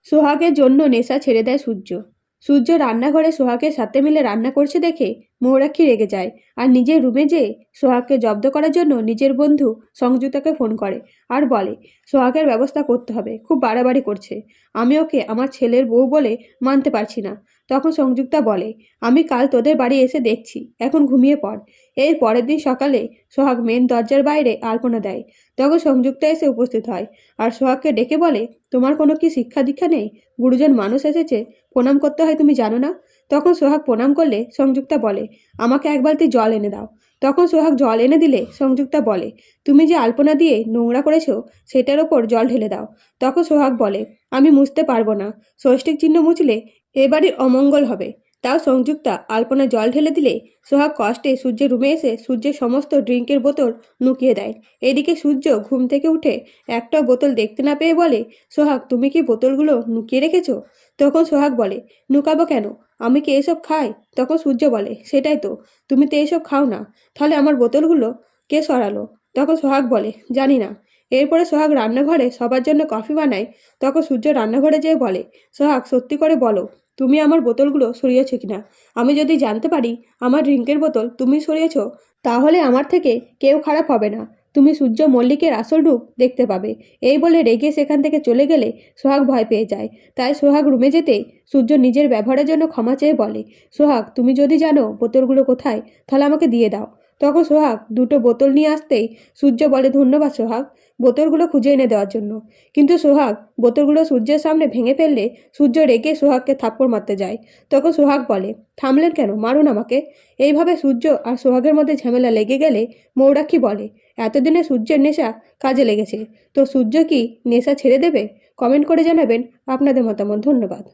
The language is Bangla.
সোহাগের জন্য নেশা ছেড়ে দেয় সূর্য। সূর্য রান্নাঘরে সোহাগের সাথে মিলে রান্না করছে দেখে মৌরাক্ষী রেগে যায় আর নিজের রুমে যেয়ে সোহাগকে জব্দ করার জন্য নিজের বন্ধু সংযুক্তাকে ফোন করে আর বলে সোহাগের ব্যবস্থা করতে হবে, খুব বাড়াবাড়ি করছে, আমি ওকে আমার ছেলের বউ বলে মানতে পারছি না। তখন সংযুক্তা বলে আমি কাল তোদের বাড়ি এসে দেখছি, এখন ঘুমিয়ে পড়। এর পরের দিন সকালে সোহাগ মেন দরজার বাইরে আলপনা দেয়। তখন সংযুক্তা এসে উপস্থিত হয় আর সোহাগকে ডেকে বলে তোমার কোনো কি শিক্ষা দীক্ষা নেই? গুরুজন মানুষ এসেছে, প্রণাম করতে হয় তুমি জানো না? তখন সোহাগ প্রণাম করলে সংযুক্তা বলে আমাকে এক বালতি জল এনে দাও। তখন সোহাগ জল এনে দিলে সংযুক্তা বলে তুমি যে আলপনা দিয়ে নোংরা করেছো সেটার ওপর জল ঢেলে দাও। তখন সোহাগ বলে আমি মুছতে পারবো না, ষষ্ঠিক চিহ্ন মুছলে এবারই অমঙ্গল হবে। তাও সংযুক্তা আলপনা জল ঢেলে দিলে সোহাগ কষ্টে সূর্যের রুমে এসে সূর্যের সমস্ত ড্রিঙ্কের বোতল লুকিয়ে দেয়। এদিকে সূর্য ঘুম থেকে উঠে একটা বোতল দেখতে না পেয়ে বলে সোহাগ তুমি কি বোতলগুলো লুকিয়ে রেখেছো? তখন সোহাগ বলে লুকাবো কেন, আমি কি এসব খাই? তখন সূর্য বলে সেটাই তো, তুমি তো এসব খাও না, তাহলে আমার বোতলগুলো কে সরালো? তখন সোহাগ বলে জানি না। এরপরে সোহাগ রান্নাঘরে সবার জন্য কফি বানায়। তখন সূর্য রান্নাঘরে যেয়ে বলে সোহাগ সত্যি করে বলো তুমি আমার বোতলগুলো সরিয়েছো কিনা। আমি যদি জানতে পারি আমার ড্রিঙ্কের বোতল তুমি সরিয়েছো তাহলে আমার থেকে কেউ খারাপ হবে না, তুমি সূর্য মল্লিকের আসল রূপ দেখতে পাবে। এই বলে রেগে সেখান থেকে চলে গেলে সোহাগ ভয় পেয়ে যায়। তাই সোহাগ রুমে যেতেই সূর্য নিজের ব্যবহারের জন্য ক্ষমা চেয়ে বলে সোহাগ তুমি যদি জানো বোতলগুলো কোথায় তাহলে আমাকে দিয়ে দাও। তখন সোহাগ দুটো বোতল নিয়ে আসতেই সূর্য বলে ধন্যবাদ সোহাগ বোতলগুলো খুঁজে এনে দেওয়ার জন্য। কিন্তু সোহাগ বোতলগুলো সূর্যের সামনে ভেঙে ফেললে সূর্য রেগে সোহাগকে থাপ্পড় মারতে যায়। তখন সোহাগ বলে থামলেন কেন, মারুন আমাকে। এইভাবে সূর্য আর সোহাগের মধ্যে ঝামেলা লেগে গেলে মৌরাক্ষী বলে এতদিনে সূর্যের নেশা কাজে লেগেছে, তো সূর্য কি নেশা ছেড়ে দেবে? কমেন্ট করে জানাবেন আপনাদের মতামত। ধন্যবাদ।